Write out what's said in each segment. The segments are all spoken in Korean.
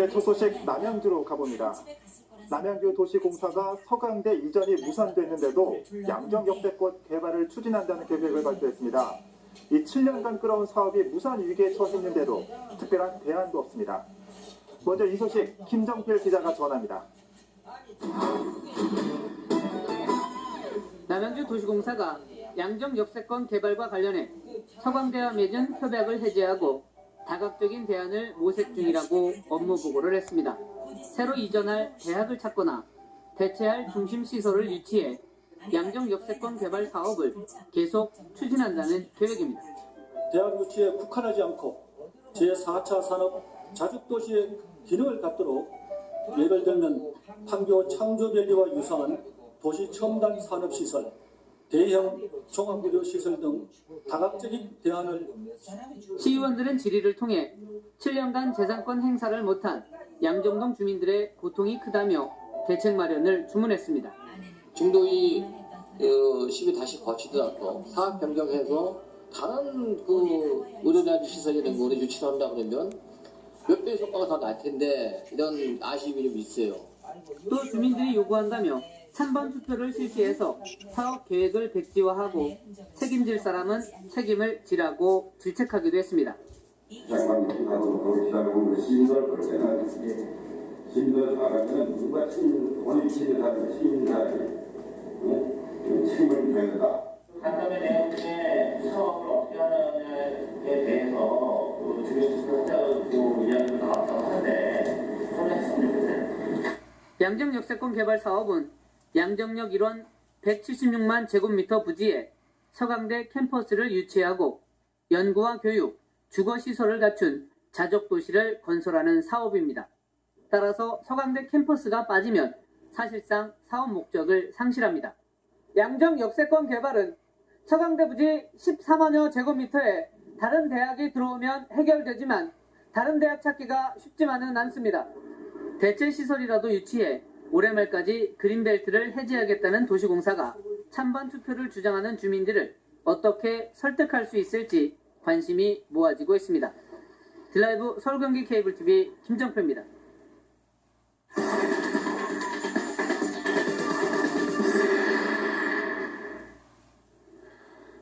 오늘 첫 소식 남양주로 가봅니다. 남양주 도시공사가 서강대 이전이 무산됐는데도 양정 역세권 개발을 추진한다는 계획을 발표했습니다. 이 7년간 끌어온 사업이 무산 위기에 처했는데도 특별한 대안도 없습니다. 먼저 이 소식 김정필 기자가 전합니다. 남양주 도시공사가 양정 역세권 개발과 관련해 서강대와 맺은 협약을 해제하고 다각적인 대안을 모색 중이라고 업무 보고를 했습니다. 새로 이전할 대학을 찾거나 대체할 중심 시설을 유치해 양정 역세권 개발 사업을 계속 추진한다는 계획입니다. 대학 유치에 국한하지 않고 제4차 산업 자주도시의 기능을 갖도록 예를 들면 판교 창조밸리와 유사한 도시 첨단 산업시설, 대형 종합의료시설 등 다각적인 대안을 시의원들은 질의를 통해 7년간 재산권 행사를 못한 양정동 주민들의 고통이 크다며 대책 마련을 주문했습니다. 중도의 시비 다시 거치더라도 사업 변경해서 다른 의료자재 시설이 이런 거를 유치한다 그러면 몇 배의 효과가 더 날 텐데 이런 아쉬움이 좀 있어요. 또 주민들이 요구한다며 찬반 투표를 실시해서 사업 계획을 백지화하고 책임질 사람은 책임을 지라고 질책하기도 했습니다. 시민들 볼 때는 시민들 나가면 누가 원인 시민사람이 책임을 져야 된다. 간담회 내용 중에 사업을 어떻게 하느냐에 대해서 주민들하고 이야기가 나왔다고 하는데 그걸 했으면 좋겠어요. 양정 역세권 개발 사업은 양정역 일원 176만 제곱미터 부지에 서강대 캠퍼스를 유치하고 연구와 교육, 주거시설을 갖춘 자족도시를 건설하는 사업입니다. 따라서 서강대 캠퍼스가 빠지면 사실상 사업 목적을 상실합니다. 양정 역세권 개발은 서강대 부지 14만여 제곱미터에 다른 대학이 들어오면 해결되지만 다른 대학 찾기가 쉽지만은 않습니다. 대체 시설이라도 유치해 올해 말까지 그린벨트를 해제하겠다는 도시공사가 찬반 투표를 주장하는 주민들을 어떻게 설득할 수 있을지 관심이 모아지고 있습니다. 드라이브 서울 경기 케이블TV 김정표입니다.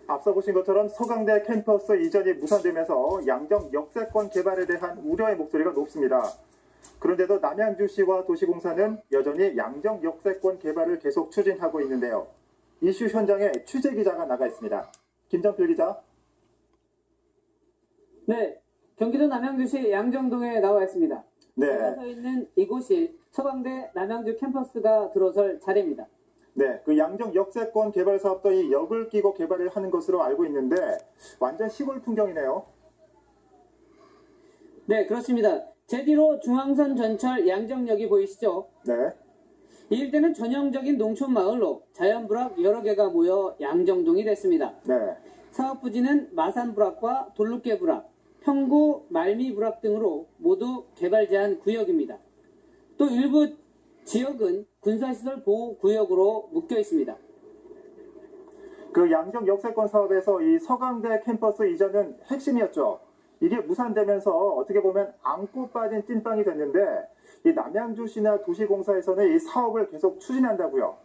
앞서 보신 것처럼 서강대 캠퍼스 이전이 무산되면서 양정 역세권 개발에 대한 우려의 목소리가 높습니다. 그런데도 남양주시와 도시공사는 여전히 양정 역세권 개발을 계속 추진하고 있는데요. 이슈 현장에 취재 기자가 나가 있습니다. 김정필 기자. 네, 경기도 남양주시 양정동에 나와 있습니다. 제가 서 있는 이곳이 서강대 남양주 캠퍼스가 들어설 자리입니다. 네, 그 양정 역세권 개발 사업도 이 역을 끼고 개발을 하는 것으로 알고 있는데 완전 시골 풍경이네요. 네, 그렇습니다. 제 뒤로 중앙선 전철 양정역이 보이시죠? 네. 이 일대는 전형적인 농촌 마을로 자연불악 여러 개가 모여 양정동이 됐습니다. 네. 사업 부지는 마산불악과 돌루깨불악, 평구 말미불악 등으로 모두 개발 제한 구역입니다. 또 일부 지역은 군사시설 보호구역으로 묶여 있습니다. 그 양정 역세권 사업에서 이 서강대 캠퍼스 이전은 핵심이었죠. 이게 무산되면서 어떻게 보면 안고 빠진 찐빵이 됐는데 이 남양주시나 도시공사에서는 이 사업을 계속 추진한다고요.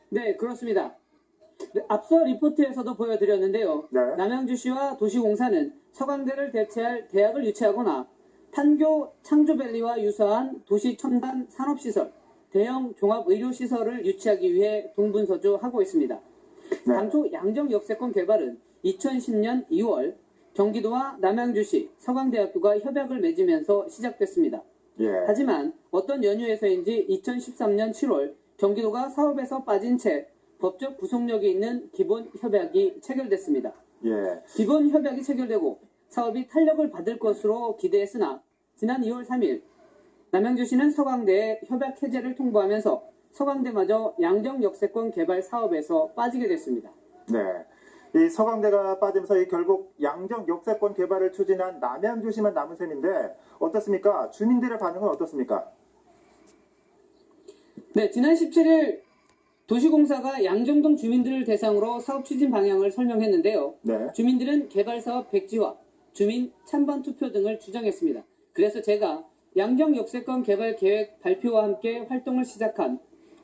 네, 그렇습니다. 네, 앞서 리포트에서도 보여드렸는데요. 네. 남양주시와 도시공사는 서강대를 대체할 대학을 유치하거나 판교 창조밸리와 유사한 도시 첨단 산업시설, 대형 종합의료시설을 유치하기 위해 동분서주하고 있습니다. 네. 당초 양정 역세권 개발은 2010년 2월 경기도와 남양주시, 서강대학교가 협약을 맺으면서 시작됐습니다. 예. 하지만 어떤 연유에서인지 2013년 7월 경기도가 사업에서 빠진 채 법적 구속력이 있는 기본 협약이 체결됐습니다. 예. 기본 협약이 체결되고 사업이 탄력을 받을 것으로 기대했으나 지난 2월 3일 남양주시는 서강대에 협약 해제를 통보하면서 서강대마저 양정 역세권 개발 사업에서 빠지게 됐습니다. 네. 이 서강대가 빠지면서 이 결국 양정 역세권 개발을 추진한 남양주시만 남은 셈인데 어떻습니까? 주민들의 반응은 어떻습니까? 네, 지난 17일 도시공사가 양정동 주민들을 대상으로 사업 추진 방향을 설명했는데요. 네. 주민들은 개발 사업 백지화, 주민 찬반 투표 등을 주장했습니다. 그래서 제가 양정역세권 개발 계획 발표와 함께 활동을 시작한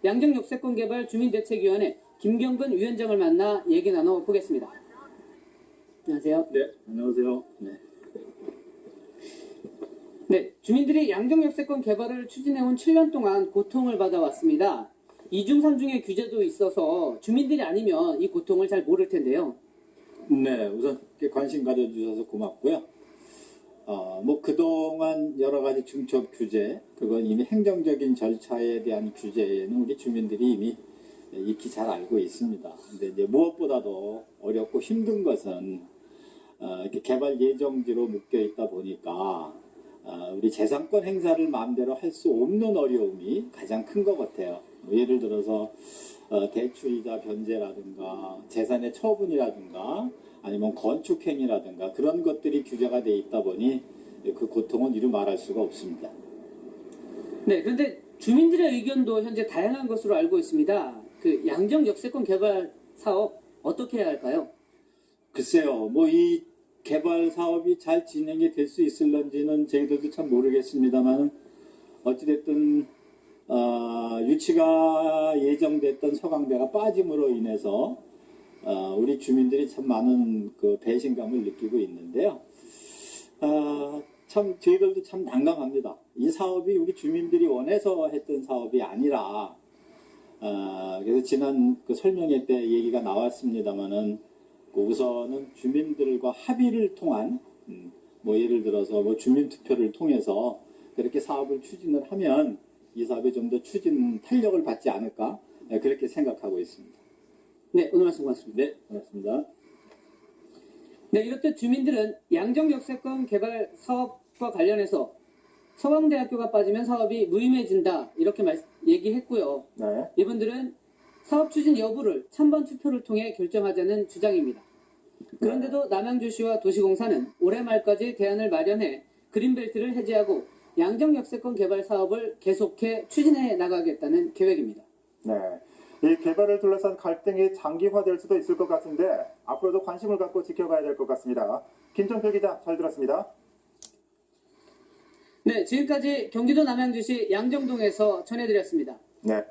양정역세권 개발 주민대책위원회 김경근 위원장을 만나 얘기 나눠보겠습니다. 안녕하세요. 네, 안녕하세요. 네. 네, 주민들이 양정역세권 개발을 추진해온 7년 동안 고통을 받아왔습니다. 2중 3중의 규제도 있어서 주민들이 아니면 이 고통을 잘 모를 텐데요. 네, 우선 이렇게 관심 가져주셔서 고맙고요. 뭐 그동안 여러 가지 중첩 규제, 그건 이미 행정적인 절차에 대한 규제는 우리 주민들이 이미 익히 잘 알고 있습니다. 근데 이제 무엇보다도 어렵고 힘든 것은 이렇게 개발 예정지로 묶여 있다 보니까 우리 재산권 행사를 마음대로 할 수 없는 어려움이 가장 큰 것 같아요. 뭐 예를 들어서 대출이자 변제라든가 재산의 처분이라든가 아니면 건축행위라든가 그런 것들이 규제가 돼 있다 보니 그 고통은 이루 말할 수가 없습니다. 네, 그런데 주민들의 의견도 현재 다양한 것으로 알고 있습니다. 그 양정역세권 개발 사업 어떻게 해야 할까요? 글쎄요, 뭐 이 개발 사업이 잘 진행이 될 수 있을런지는 저희들도 참 모르겠습니다만 어찌됐든 유치가 예정됐던 서강대가 빠짐으로 인해서 우리 주민들이 참 많은 그 배신감을 느끼고 있는데요. 참 저희들도 참 난감합니다. 이 사업이 우리 주민들이 원해서 했던 사업이 아니라 그래서 지난 그 설명회 때 얘기가 나왔습니다만은 우선은 주민들과 합의를 통한 뭐 예를 들어서 뭐 주민투표를 통해서 그렇게 사업을 추진을 하면 이 사업이 좀 더 추진 탄력을 받지 않을까 그렇게 생각하고 있습니다. 네, 오늘 말씀 고맙습니다. 네, 고맙습니다. 네, 이렇듯 주민들은 양정역세권 개발 사업과 관련해서 서강대학교가 빠지면 사업이 무의미해진다 이렇게 얘기했고요. 네. 이분들은 사업 추진 여부를 찬반 투표를 통해 결정하자는 주장입니다. 그런데도 남양주시와 도시공사는 올해 말까지 대안을 마련해 그린벨트를 해제하고 양정역세권 개발 사업을 계속해 추진해 나가겠다는 계획입니다. 네. 이 개발을 둘러싼 갈등이 장기화될 수도 있을 것 같은데 앞으로도 관심을 갖고 지켜봐야 될 것 같습니다. 김정표 기자 잘 들었습니다. 네, 지금까지 경기도 남양주시 양정동에서 전해드렸습니다. 네.